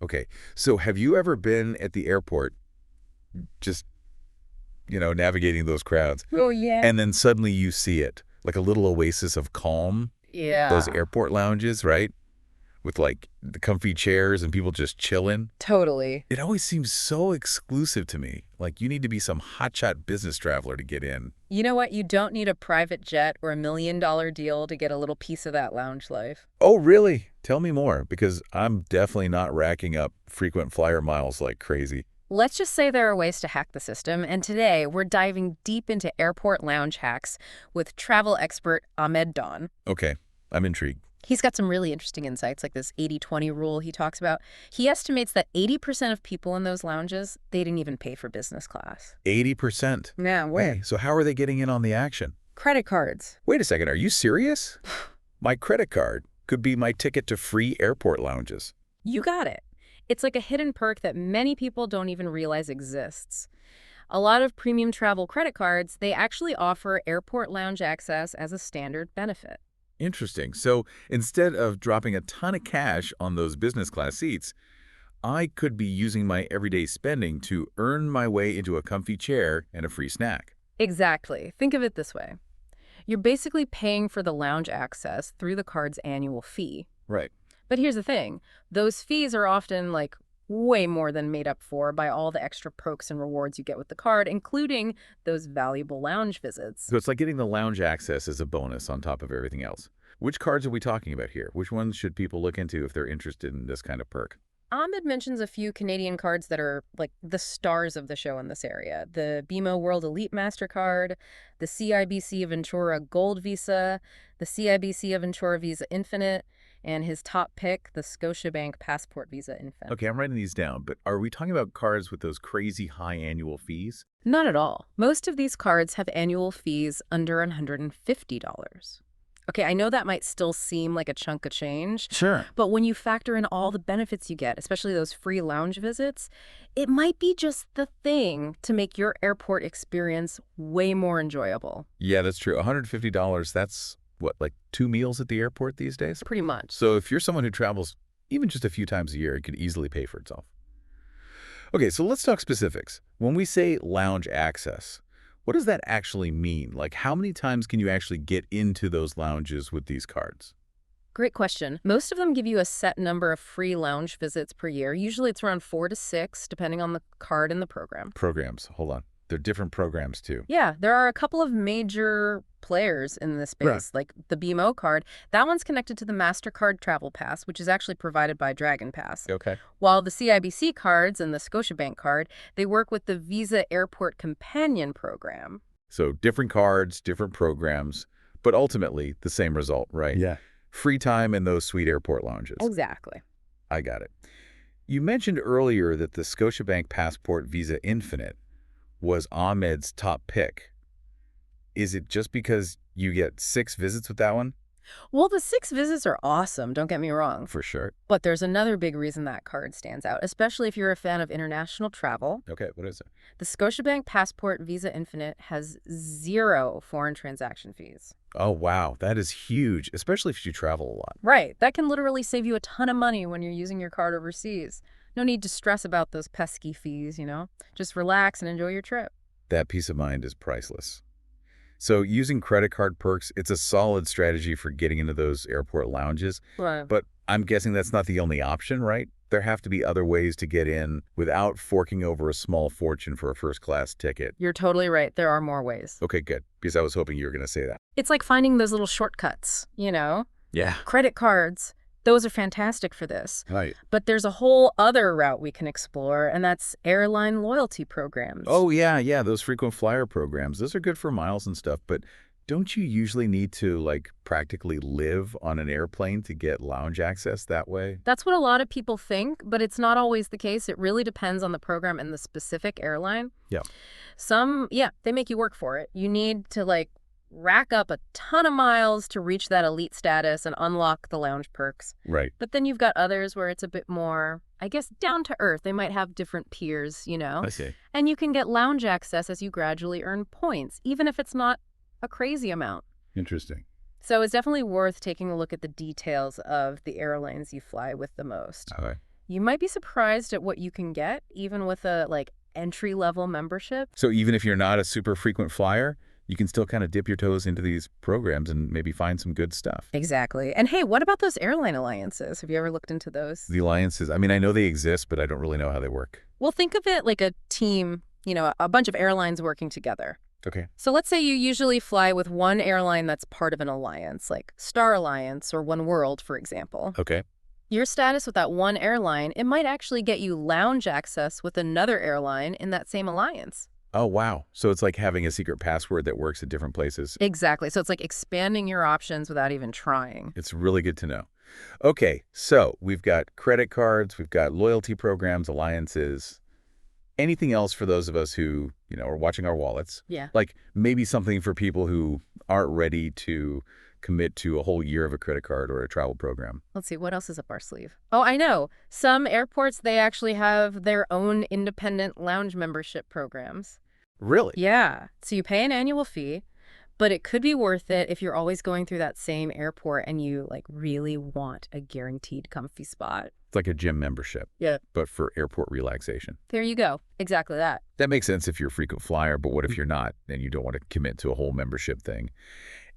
Okay. So have you ever been at the airport just, navigating those crowds, Oh, yeah. and then suddenly you see it, like a little oasis of calm, those Yeah. airport lounges, right? With like the comfy chairs and people just chilling. Totally. It always seems so exclusive to me. Like you need to be some hotshot business traveler to get in. You know what? You don't need a private jet or $1 million deal to get a little piece of that lounge life. Oh, really? Tell me more, because I'm definitely not racking up frequent flyer miles like crazy. Let's just say there are ways to hack the system, and today we're diving deep into airport lounge hacks with travel expert Ahmed Dawn. Okay, I'm intrigued. He's got some really interesting insights, like this 80-20 rule he talks about. He estimates that 80% of people in those lounges, they didn't even pay for business class. 80%? Yeah, Hey, so how are they getting in on the action? Credit cards. Wait a second, are you serious? My credit card could be my ticket to free airport lounges. You got it. It's like a hidden perk that many people don't even realize exists. A lot of premium travel credit cards, they actually offer airport lounge access as a standard benefit. Interesting. So instead of dropping a ton of cash on those business class seats, I could be using my everyday spending to earn my way into a comfy chair and a free snack. Exactly. Think of it this way. You're basically paying for the lounge access through the card's annual fee. Right. But here's the thing. Those fees are often, like, way more than made up for by all the extra perks and rewards you get with the card, including those valuable lounge visits. So it's like getting the lounge access as a bonus on top of everything else. Which cards are we talking about here? Which ones should people look into if they're interested in this kind of perk? Ahmed mentions a few Canadian cards that are, like, the stars of the show in this area. The BMO World Elite MasterCard, the CIBC Aventura Gold Visa, the CIBC Aventura Visa Infinite, and his top pick, the Scotiabank Passport Visa Infinite. Okay, I'm writing these down, but are we talking about cards with those crazy high annual fees? Not at all. Most of these cards have annual fees under $150. Okay, I know that might still seem like a chunk of change, Sure. but when you factor in all the benefits you get, especially those free lounge visits, it might be just the thing to make your airport experience way more enjoyable. Yeah, that's true. $150, that's what, like 2 meals at the airport these days? Pretty much. So if you're someone who travels even just a few times a year, it could easily pay for itself. Okay, so let's talk specifics. When we say lounge access, what does that actually mean? Like, how many times can you actually get into those lounges with these cards? Great question. Most of them give you a set number of free lounge visits per year. Usually it's around 4 to 6, depending on the card and the program. Programs. Hold on. They're different programs, too. Yeah, there are a couple of major players in this space, Right. like the BMO card. That one's connected to the MasterCard Travel Pass, which is actually provided by DragonPass. Okay. While the CIBC cards and the Scotiabank card, they work with the Visa Airport Companion Program. So different cards, different programs, but ultimately the same result, right? Yeah. Free time in those sweet airport lounges. Exactly. I got it. You mentioned earlier that the Scotiabank Passport Visa Infinite was Ahmed's top pick. Is it just because you get 6 visits with that one? Well, the 6 visits are awesome, don't get me wrong. For sure. But there's another big reason that card stands out, especially if you're a fan of international travel. Okay, what is it? The Scotiabank Passport Visa Infinite has 0 foreign transaction fees. Oh, wow. That is huge, especially if you travel a lot. Right. That can literally save you a ton of money when you're using your card overseas. No need to stress about those pesky fees, Just relax and enjoy your trip. That peace of mind is priceless. So using credit card perks, it's a solid strategy for getting into those airport lounges. Right. But I'm guessing that's not the only option, right? There have to be other ways to get in without forking over a small fortune for a first-class ticket. You're totally right. There are more ways. Okay, good, because I was hoping you were going to say that. It's like finding those little shortcuts, Yeah. Credit cards, those are fantastic for this. Right. But there's a whole other route we can explore, and that's airline loyalty programs. Oh, yeah, those frequent flyer programs. Those are good for miles and stuff, but don't you usually need to, like, practically live on an airplane to get lounge access that way? That's what a lot of people think, but it's not always the case. It really depends on the program and the specific airline. Yeah. Some, they make you work for it. You need to, rack up a ton of miles to reach that elite status and unlock the lounge perks. Right. But then you've got others where it's a bit more, I guess, down to earth. They might have different tiers, I see. And you can get lounge access as you gradually earn points, even if it's not a crazy amount. Interesting. So it's definitely worth taking a look at the details of the airlines you fly with the most. Okay. You might be surprised at what you can get, even with a, like, entry-level membership. So even if you're not a super frequent flyer, you can still kind of dip your toes into these programs and maybe find some good stuff. Exactly. And hey, what about those airline alliances? Have you ever looked into those? The alliances, I mean, I know they exist, but I don't really know how they work. Well, think of it like a team, a bunch of airlines working together. Okay. So let's say you usually fly with one airline that's part of an alliance, like Star Alliance or oneworld, for example. Okay. Your status with that one airline, it might actually get you lounge access with another airline in that same alliance. Oh, wow. So it's like having a secret password that works at different places. Exactly. So it's like expanding your options without even trying. It's really good to know. Okay, so we've got credit cards, we've got loyalty programs, alliances. Anything else for those of us who, are watching our wallets? Yeah. Like maybe something for people who aren't ready to commit to a whole year of a credit card or a travel program. Let's see, what else is up our sleeve? Oh, I know. Some airports, they actually have their own independent lounge membership programs. Really? Yeah. So you pay an annual fee, but it could be worth it if you're always going through that same airport and you really want a guaranteed comfy spot. It's like a gym membership. Yeah. But for airport relaxation. There you go. Exactly that. That makes sense if you're a frequent flyer, but what if you're not and you don't want to commit to a whole membership thing?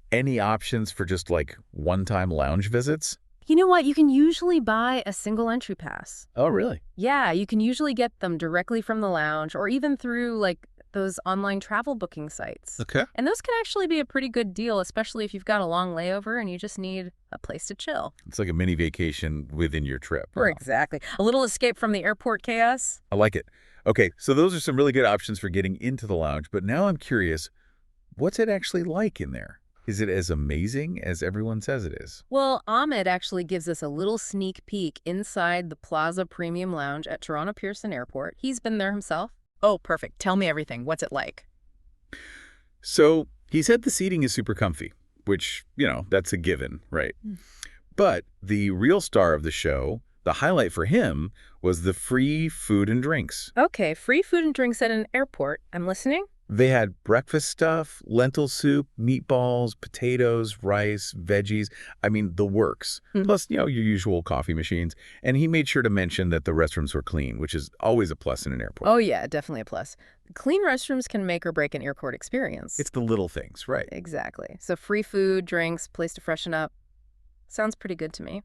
Any options for just like one-time lounge visits? You know what? You can usually buy a single entry pass. Oh, really? Yeah, you can usually get them directly from the lounge or even through those online travel booking sites. Okay. And those can actually be a pretty good deal, especially if you've got a long layover and you just need a place to chill. It's like a mini vacation within your trip. Or exactly. A little escape from the airport chaos. I like it. Okay, so those are some really good options for getting into the lounge, but now I'm curious, what's it actually like in there? Is it as amazing as everyone says it is? Well, Ahmed actually gives us a little sneak peek inside the Plaza Premium Lounge at Toronto Pearson Airport. He's been there himself. Oh, perfect. Tell me everything. What's it like? So he said the seating is super comfy, which, that's a given, right? But the real star of the show, the highlight for him, was the free food and drinks. Okay, free food and drinks at an airport. I'm listening. They had breakfast stuff, lentil soup, meatballs, potatoes, rice, veggies. I mean, the works. Plus, your usual coffee machines. And he made sure to mention that the restrooms were clean, which is always a plus in an airport. Oh, yeah, definitely a plus. Clean restrooms can make or break an airport experience. It's the little things, right? Exactly. So free food, drinks, place to freshen up. Sounds pretty good to me.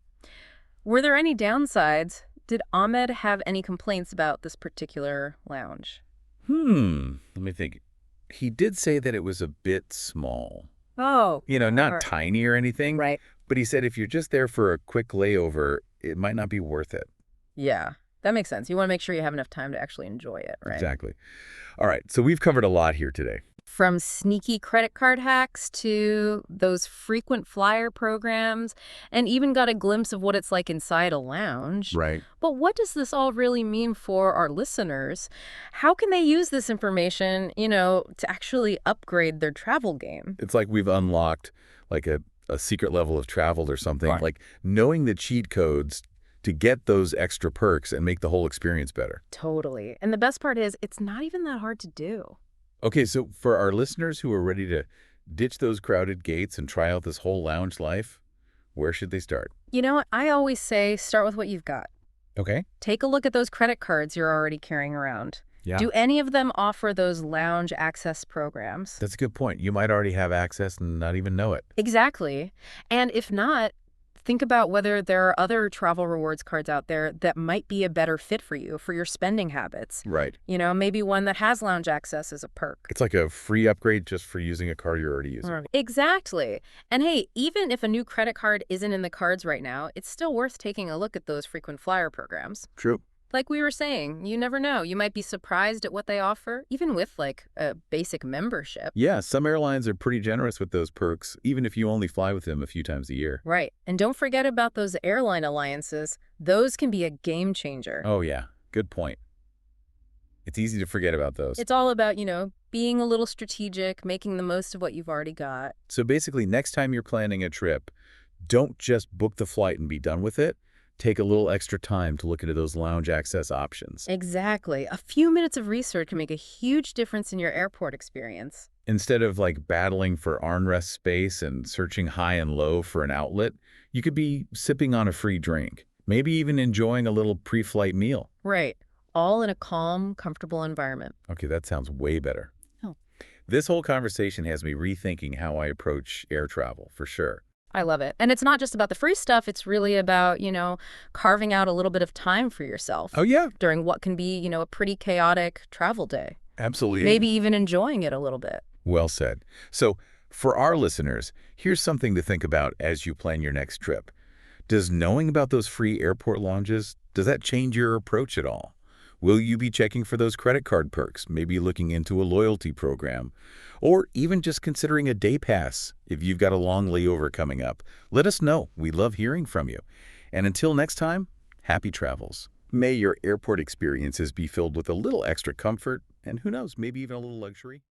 Were there any downsides? Did Ahmed have any complaints about this particular lounge? Let me think. He did say that it was a bit small. Oh. Not tiny or anything. Right. But he said if you're just there for a quick layover, it might not be worth it. Yeah, that makes sense. You want to make sure you have enough time to actually enjoy it, right? Exactly. All right, so we've covered a lot here today. From sneaky credit card hacks to those frequent flyer programs, and even got a glimpse of what it's like inside a lounge. Right. But what does this all really mean for our listeners? How can they use this information, to actually upgrade their travel game? It's like we've unlocked like a secret level of travel or something. Right. Like knowing the cheat codes to get those extra perks and make the whole experience better. Totally. And the best part is, it's not even that hard to do. Okay, so for our listeners who are ready to ditch those crowded gates and try out this whole lounge life, where should they start? You know what? I always say start with what you've got. Okay. Take a look at those credit cards you're already carrying around. Yeah. Do any of them offer those lounge access programs? That's a good point. You might already have access and not even know it. Exactly. And if not, think about whether there are other travel rewards cards out there that might be a better fit for you, for your spending habits. Right. Maybe one that has lounge access as a perk. It's like a free upgrade just for using a card you're already using. Exactly. And hey, even if a new credit card isn't in the cards right now, it's still worth taking a look at those frequent flyer programs. True. Like we were saying, you never know. You might be surprised at what they offer, even with a basic membership. Yeah, some airlines are pretty generous with those perks, even if you only fly with them a few times a year. Right. And don't forget about those airline alliances. Those can be a game changer. Oh, yeah. Good point. It's easy to forget about those. It's all about, being a little strategic, making the most of what you've already got. So basically, next time you're planning a trip, don't just book the flight and be done with it. Take a little extra time to look into those lounge access options. Exactly. A few minutes of research can make a huge difference in your airport experience. Instead of battling for armrest space and searching high and low for an outlet, you could be sipping on a free drink. Maybe even enjoying a little pre-flight meal. Right. All in a calm, comfortable environment. Okay, that sounds way better. Oh. This whole conversation has me rethinking how I approach air travel, for sure. I love it. And it's not just about the free stuff. It's really about, carving out a little bit of time for yourself Oh, yeah, during what can be, a pretty chaotic travel day. absolutely. Maybe even enjoying it a little bit. Well said. So, for our listeners, here's something to think about as you plan your next trip. Does knowing about those free airport lounges, does that change your approach at all? Will you be checking for those credit card perks, maybe looking into a loyalty program, or even just considering a day pass if you've got a long layover coming up? Let us know. We love hearing from you. And until next time, happy travels. May your airport experiences be filled with a little extra comfort and who knows, maybe even a little luxury.